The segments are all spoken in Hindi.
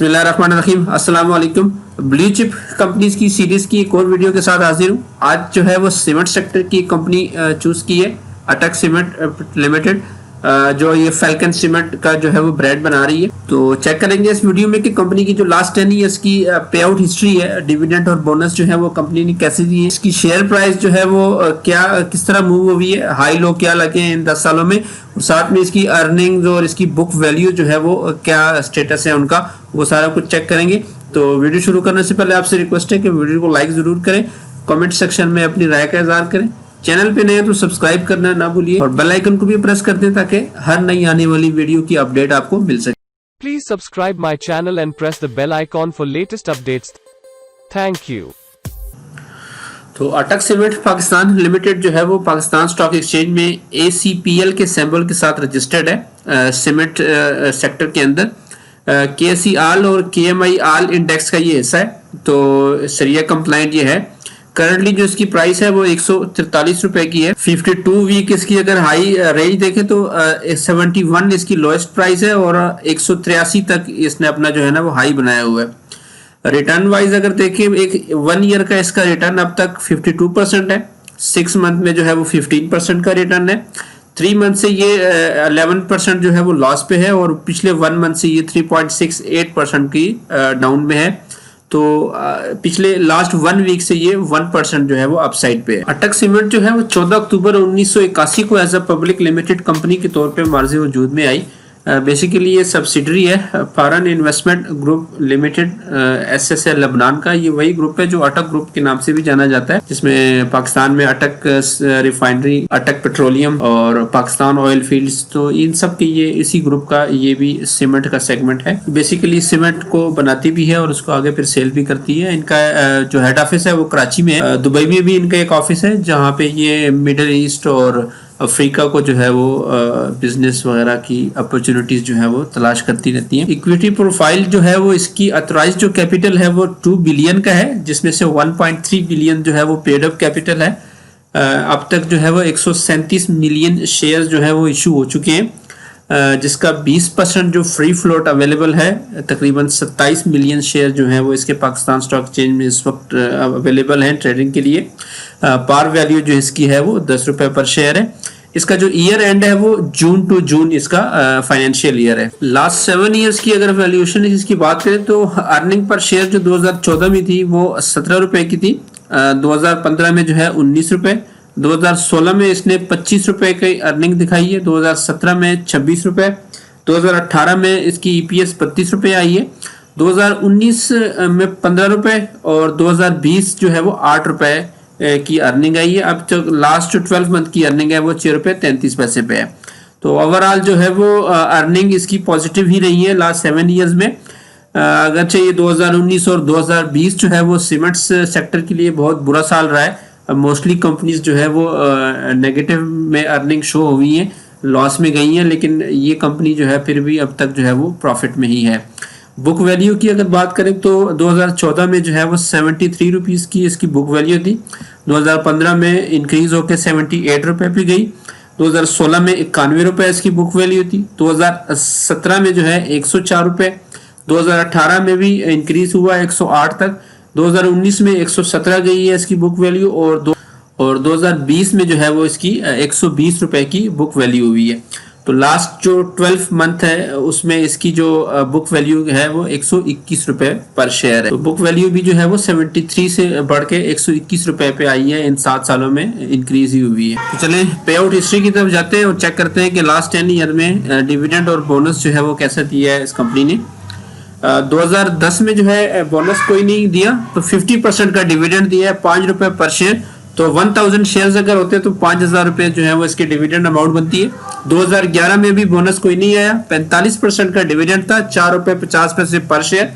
बिस्मिल्लाहिर्रहमानिर्रहीम, अस्सलाम वालेकुम। ब्लू चिप कंपनीज की सीरीज की एक और वीडियो के साथ हाजिर हूँ। आज जो है वो सीमेंट सेक्टर की कंपनी चूज की है, अटक सीमेंट लिमिटेड, जो ये फैल्कन सीमेंट का जो है वो ब्रांड बना रही है। तो चेक करेंगे इस वीडियो में कि कंपनी की जो लास्ट 10 ईयर्स की पे आउट हिस्ट्री है, डिविडेंड और बोनस जो है वो कंपनी ने कैसे दी है, इसकी शेयर प्राइस जो है वो क्या किस तरह मूव हुई है, हाई लो क्या लगे इन 10 सालों में, और साथ में इसकी अर्निंग्स और इसकी बुक वैल्यू जो है वो क्या स्टेटस है उनका, वो सारा कुछ चेक करेंगे। तो वीडियो शुरू करने से पहले आपसे रिक्वेस्ट है कि वीडियो को लाइक जरूर करें, कमेंट सेक्शन में अपनी राय का इजहार करें, चैनल पे नए हैं तो सब्सक्राइब करना ना भूलिए और बेल आइकन को भी प्रेस कर दें ताकि हर नई आने वाली वीडियो की अपडेट आपको मिल सके। Please subscribe my channel and press the bell icon for latest updates. Thank you. तो अटक सीमेंट पाकिस्तान लिमिटेड जो है वो पाकिस्तान स्टॉक एक्सचेंज में ACPL के सिंबल के साथ रजिस्टर्ड है सीमेंट सेक्टर के अंदर। KSE आल और KMI आल इंडेक्स का ये हिस्सा है, तो सरिया कंप्लाइंट ये है। करंटली जो इसकी प्राइस है वो 143 रुपए की है। 52 वीक इसकी अगर हाई रेंज देखें तो 71 इसकी लोएस्ट प्राइस है और 183 तक इसने अपना जो है ना वो हाई बनाया हुआ है। रिटर्न वाइज अगर देखें, एक 1 ईयर का इसका रिटर्न अब तक 52% है, 6 मंथ में जो है वो 15% का रिटर्न है, 3 मंथ से ये 11% जो है वो लॉस पे है और पिछले 1 मंथ से ये 3.68% की डाउन में है। तो पिछले लास्ट 1 वीक से ये 1% जो है वो अपसाइड पे है। अटक सीमेंट जो है वो 14 अक्टूबर 1981 को as a public limited company के तौर पे मार्ज़े वजूद में आई। बेसिकली ये सब्सिडरी है Faran investment group limited SSL लबनान का। ये वही ग्रुप है जो अटक ग्रुप के नाम से भी जाना जाता है, जिसमें पाकिस्तान में अटक रिफाइनरी, अटक पेट्रोलियम और पाकिस्तान ऑयल फील्ड्स, तो इन सब के ये इसी ग्रुप का ये भी सीमेंट का सेगमेंट है। बेसिकली सीमेंट को बनाती भी है और उसको आगे फिर सेल भी करती है। इनका जो हेड ऑफिस है वो कराची में है। दुबई में भी इनका एक ऑफिस है जहाँ पे ये मिडल ईस्ट और अफ्रीका को जो है वो बिजनेस वगैरह की अपॉर्चुनिटीज जो है वो तलाश करती रहती हैं। इक्विटी प्रोफाइल जो है वो इसकी अथराइज जो कैपिटल है वो 2 बिलियन का है, जिसमें से 1.3 बिलियन जो है वो पेड अप कैपिटल है। अब तक जो है वो 137 मिलियन शेयर जो है वो इशू हो चुके हैं, जिसका 20% जो फ्री फ्लोट अवेलेबल है। तकरीबन 27 मिलियन शेयर जो है वो इसके पाकिस्तान स्टॉक एक्सचेंज में इस वक्त अवेलेबल हैं ट्रेडिंग के लिए। पार वैल्यू जो इसकी है वो 10 रुपए पर शेयर है। इसका जो ईयर एंड है वो जून टू जून इसका फाइनेंशियल ईयर है। लास्ट 7 ईयर्स की अगर वैल्यूएशन इसकी बात करें तो अर्निंग पर शेयर जो 2014 में थी वो 17 रुपए की थी, 2015 में जो है 19 रुपए, 2016 में इसने 25 रुपए की अर्निंग दिखाई है, 2017 में 26 रुपए, 2018 में इसकी EPS 32 रुपए आई है, 2019 में 15 रुपए और 2020 जो है वो 8 रुपए की अर्निंग आई है। अब जो लास्ट 12 मंथ की अर्निंग है वो 6 रुपए 33 पैसे पे है। तो ओवरऑल जो है वो अर्निंग इसकी पॉजिटिव ही रही है लास्ट 7 ईयर्स में। अगरचे ये 2019 और 2020 जो है वो सीमेंट सेक्टर के लिए बहुत बुरा साल रहा है। मोस्टली कंपनीज जो है वो नेगेटिव में अर्निंग शो हुई है, लॉस में गई हैं, लेकिन ये कंपनी जो है फिर भी अब तक जो है वो प्रॉफिट में ही है। बुक वैल्यू की अगर बात करें तो 2014 में जो है वो 73 रुपीज़ की इसकी बुक वैल्यू थी, 2015 में इंक्रीज होकर 78 रुपए पे गई, 2016 में 91 रुपए इसकी बुक वैल्यू थी, 2017 में जो है 104 रुपए, 2018 में भी इंक्रीज हुआ 108 तक, 2019 में 117 गई है इसकी बुक वैल्यू और 2020 में जो है वो इसकी 120 रुपए की बुक वैल्यू हुई है। तो लास्ट जो 12 मंथ है उसमें इसकी जो बुक वैल्यू है वो 121 रुपए पर शेयर है। तो बुक वैल्यू भी जो है वो 73 से बढ़ के 121 रुपए पे आई है, इन 7 सालों में इंक्रीज ही हुई है। तो चलें पे आउट हिस्ट्री की तरफ जाते हैं और चेक करते हैं कि लास्ट 10 ईयर में डिविडेंड और बोनस जो है वो कैसा दिया है इस कंपनी ने। 2010 में जो है बोनस कोई नहीं दिया, तो 50% का डिविडेंड दिया है 5 रुपए पर शेयर। तो 1000 शेयर्स अगर होते हैं तो 5000 रुपए जो है वो इसकी डिविडेंड अमाउंट बनती है। 2011 में भी बोनस कोई नहीं आया, 45% का डिविडेंड था, 4 रुपए 50 पैसे पर शेयर।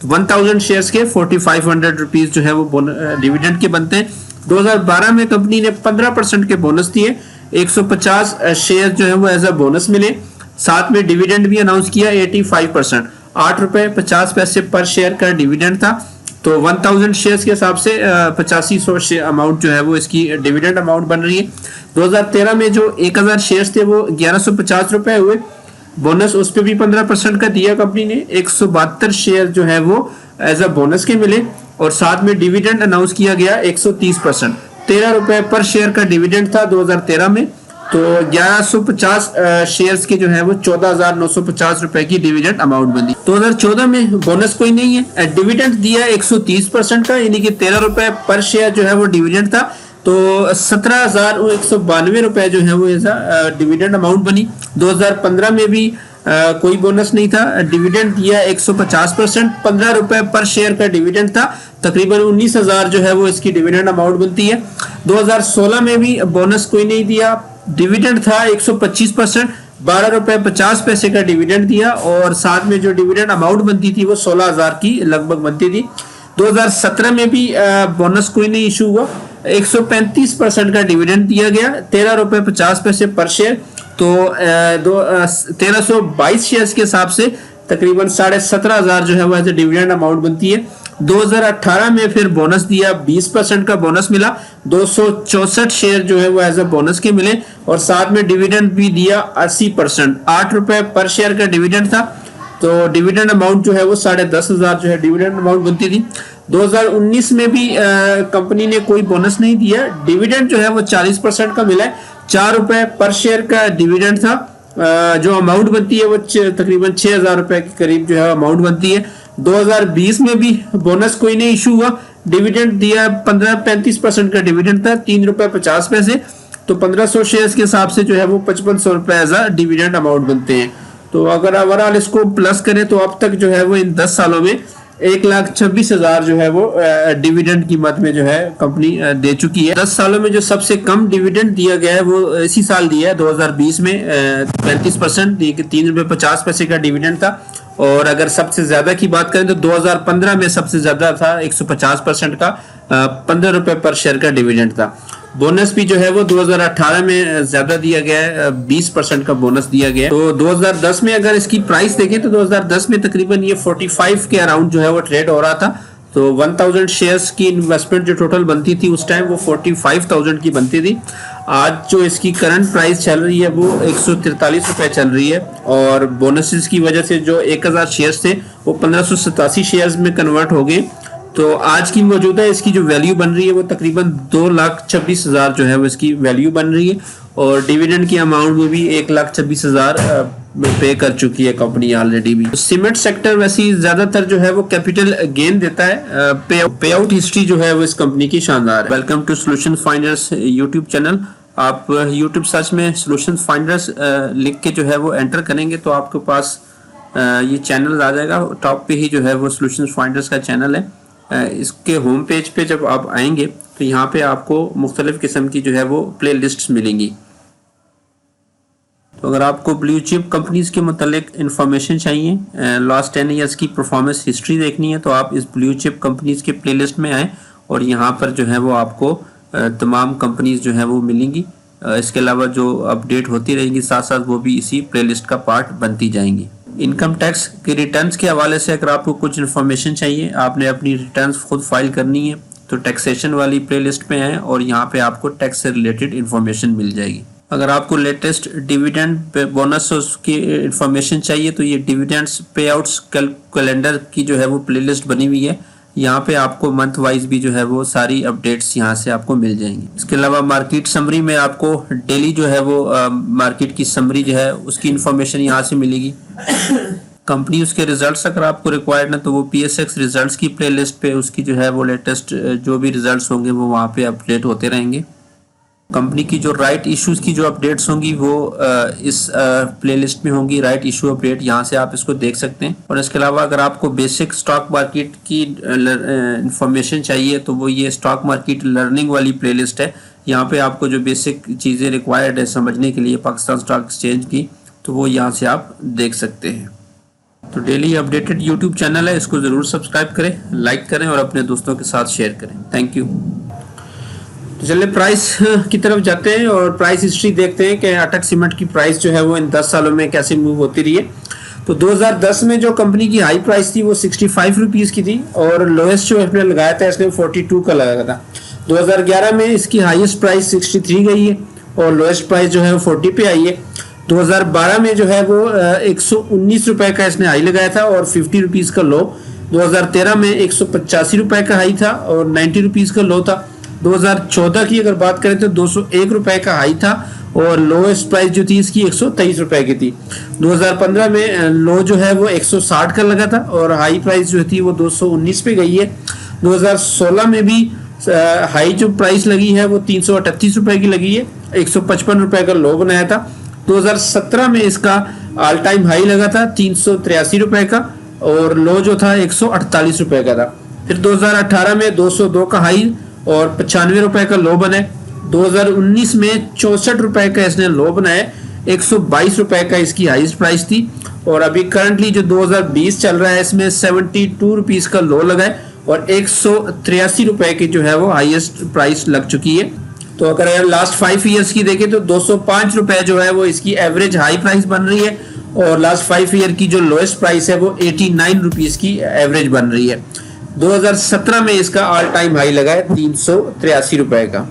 1000 शेयर्स के 4500 रुपीज जो है वो डिविडेंड के बनते हैं। 2012 में कंपनी ने 15% के बोनस दिए, 150 शेयर जो है वो एज अ बोनस मिले, साथ में डिविडेंड भी अनाउंस किया 85%, 8 रुपए 50 पैसे पर शेयर का डिविडेंड था। तो 1000 शेयर्स के हिसाब से 8500 अमाउंट जो है वो इसकी डिविडेंड अमाउंट बन रही है। 2013 में जो 1000 शेयर्स थे वो 1150 रुपए हुए, बोनस उस पर भी 15% का दिया कंपनी ने। 172 शेयर जो है वो एज अ बोनस के मिले और साथ में डिविडेंड अनाउंस किया गया 130%। 13 रुपए पर शेयर का डिविडेंड था 2013 में। तो 1150 शेयर्स के जो है वो 14,950 रुपए की डिविडेंड अमाउंट बनी। 2014 में बोनस कोई नहीं है, डिविडेंड दिया 130% का, यानी कि 13 रुपए पर शेयर जो है वो डिविडेंड था। तो 17,192 रुपए जो है वो ऐसा डिविडेंड अमाउंट बनी। 2015 में भी कोई बोनस नहीं था, डिविडेंड दिया 150%, 15 रुपए पर शेयर का डिविडेंड था, तकरीबन 19,000 जो है वो इसकी डिविडेंड अमाउंट बनती है। 2016 में भी बोनस कोई नहीं दिया, डिविडेंड था 125%, 12 रुपए 50 पैसे का डिविडेंड दिया और साथ में जो डिविडेंड अमाउंट बनती थी वो 16,000 की लगभग बनती थी। 2017 में भी बोनस कोई नहीं इशू हुआ, 135% का डिविडेंड दिया गया, 13 रुपए 50 पैसे पर शेयर। तो 1322 शेयर्स के हिसाब से तकरीबन 17,500 जो है वो डिविडेंड अमाउंट बनती है। 2018 में फिर बोनस दिया, 20% का बोनस मिला, 264 शेयर जो है वो एज अ बोनस के मिले और साथ में डिविडेंड भी दिया 80%, 8 रुपए पर शेयर का डिविडेंड था। तो डिविडेंड अमाउंट जो है वो 10,500 जो है डिविडेंड अमाउंट बनती थी। 2019 में भी कंपनी ने कोई बोनस नहीं दिया, डिविडेंड जो है वो 40% का मिला है, 4 रुपए पर शेयर का डिविडेंड था। जो अमाउंट बनती है वो तकरीबन 6,000 रुपए के करीब जो है अमाउंट बनती है। 2020 में भी बोनस कोई नहीं इशू हुआ, डिविडेंड दिया 35% का डिविडेंड था, 3 रुपए 50 पैसे। तो 1500 शेयर्स के हिसाब से जो है वो 5500 रुपए एज अ डिविडेंड अमाउंट बनते हैं। तो अगर ओवरऑल इसको प्लस करें तो अब तक जो है वो इन 10 सालों में 1,26,000 जो है वो डिविडेंड की मद में जो है कंपनी दे चुकी है। 10 सालों में जो सबसे कम डिविडेंड दिया गया है वो इसी साल दिया है 2020 में 35%, 3 रुपए 50 पैसे का डिविडेंड था। और अगर सबसे ज्यादा की बात करें तो 2015 में सबसे ज्यादा था 150% का, 15 रुपए पर शेयर का डिविडेंड था। बोनस भी जो है वो 2018 में ज्यादा दिया गया है, 20% का बोनस दिया गया है। तो 2010 में अगर इसकी प्राइस देखें तो 2010 में तकरीबन ये 45 के अराउंड जो है वो ट्रेड हो रहा था। तो 1000 शेयर्स की इन्वेस्टमेंट जो टोटल बनती थी उस टाइम वो 45,000 की बनती थी। आज जो इसकी करंट प्राइस चल रही है वो 143 रुपए चल रही है और बोनसेस की वजह से जो 1000 शेयर्स थे वो 1587 शेयर्स में कन्वर्ट हो गए। तो आज की मौजूदा इसकी जो वैल्यू बन रही है वो तकरीबन 2,26,000 जो है वो इसकी वैल्यू बन रही है और डिविडेंड की अमाउंट में भी 1,26,000 पे कर चुकी है कंपनी ऑलरेडी भी। सीमेंट सेक्टर वैसे ज्यादातर जो है वो कैपिटल गेन देता है, पे आउट हिस्ट्री जो है वो इस कंपनी की शानदार है। Welcome to Solution Finders YouTube channel. आप यूट्यूब सर्च में सॉल्यूशन फाइंडर्स लिख के जो है वो एंटर करेंगे तो आपके पास ये चैनल आ जाएगा। टॉप पे ही जो है वो सॉल्यूशन फाइंडर्स का चैनल है। इसके होम पेज पे जब आप आएंगे तो यहाँ पे आपको मुख्तलिफ किस्म की जो है वो प्ले लिस्ट मिलेंगी। तो अगर आपको ब्लू चिप कंपनीज के मुतालिक इंफॉर्मेशन चाहिए, लास्ट 10 ईयर्स की परफॉर्मेंस हिस्ट्री देखनी है तो आप इस ब्लू चिप कंपनीज के प्ले लिस्ट में आए और यहाँ पर जो है वो आपको तमाम कंपनीज जो है वो मिलेंगी। इसके अलावा जो अपडेट होती रहेंगी साथ साथ वो भी इसी प्ले लिस्ट का पार्ट बनती जाएंगी। इनकम टैक्स के रिटर्न्स के हवाले से अगर आपको कुछ इन्फॉर्मेशन चाहिए, आपने अपनी रिटर्न्स खुद फाइल करनी है तो टैक्सेशन वाली प्लेलिस्ट पे आएँ और यहाँ पे आपको टैक्स से रिलेटेड इन्फॉर्मेशन मिल जाएगी। अगर आपको लेटेस्ट डिविडेंड बोनस की इन्फॉर्मेशन चाहिए तो ये डिविडेंड्स पे आउट्स कैलेंडर की जो है वो प्लेलिस्ट बनी हुई है। यहाँ पे आपको मंथ वाइज भी जो है वो सारी अपडेट्स यहाँ से आपको मिल जाएंगी। इसके अलावा मार्केट समरी में आपको डेली जो है वो मार्केट की समरी जो है उसकी इन्फॉर्मेशन यहाँ से मिलेगी। कंपनी उसके रिजल्ट्स अगर आपको रिक्वायर्ड ना तो वो PSX रिजल्ट्स की प्लेलिस्ट पे उसकी जो है वो लेटेस्ट जो भी रिजल्ट्स होंगे वो वहाँ पे अपडेट होते रहेंगे। कंपनी की जो राइट इश्यूज की जो अपडेट्स होंगी वो इस प्लेलिस्ट में होंगी, राइट इशू अपडेट, यहाँ से आप इसको देख सकते हैं। और इसके अलावा अगर आपको बेसिक स्टॉक मार्केट की इंफॉर्मेशन चाहिए तो वो ये स्टॉक मार्केट लर्निंग वाली प्लेलिस्ट है। यहाँ पे आपको जो बेसिक चीज़ें रिक्वायर्ड है समझने के लिए पाकिस्तान स्टॉक एक्सचेंज की तो वो यहाँ से आप देख सकते हैं। तो डेली अपडेटेड यूट्यूब चैनल है, इसको ज़रूर सब्सक्राइब करें, लाइक करें और अपने दोस्तों के साथ शेयर करें। Thank you. तो चलिए प्राइस की तरफ जाते हैं और प्राइस हिस्ट्री देखते हैं कि अटक सीमेंट की प्राइस जो है वो इन 10 सालों में कैसे मूव होती रही है। तो 2010 में जो कंपनी की हाई प्राइस थी वो 65 रुपीज़ की थी और लोएस्ट जो इसने लगाया था इसने 42 का लगाया था। 2011 में इसकी हाईएस्ट प्राइस 63 गई है और लोएस्ट प्राइस जो है वो 40 पे आई है। 2012 में जो है वो 119 रुपए का इसने हाई लगाया था और 50 रुपीज का लो। 2013 में 185 रुपए का हाई था और 90 रुपीज का लो था। 2014 की अगर बात करें तो 201 रुपए का हाई था और लोएस्ट प्राइस जो थी इसकी 123 रुपए की थी। 2015 में लो जो है वो 160 का लगा था और हाई प्राइस जो थी वो 219 पे गई है। 2016 में भी हाई जो प्राइस लगी है वो 338 रुपए की लगी है, 155 रुपए का लो बनाया था। 2017 में इसका ऑल टाइम हाई लगा था 383 रुपए का और लो जो था 148 रुपए का था। फिर 2018 में 202 का हाई और 95 रुपए का लो बने। 2019 में 64 रुपए का इसने लो बनाया, 122 रुपए का इसकी हाईएस्ट प्राइस थी और अभी करंटली जो 2020 चल रहा है इसमें 72 रुपीज का लो लगा है और 183 रुपए की जो है वो हाईएस्ट प्राइस लग चुकी है। तो अगर लास्ट 5 ईयर्स की देखें तो 205 रुपए जो है वो इसकी एवरेज हाई प्राइस बन रही है और लास्ट 5 ईयर की जो लोएस्ट प्राइस है वो 89 रुपीज की एवरेज बन रही है। 2017 में इसका ऑल टाइम हाई लगा है 383 रुपए का।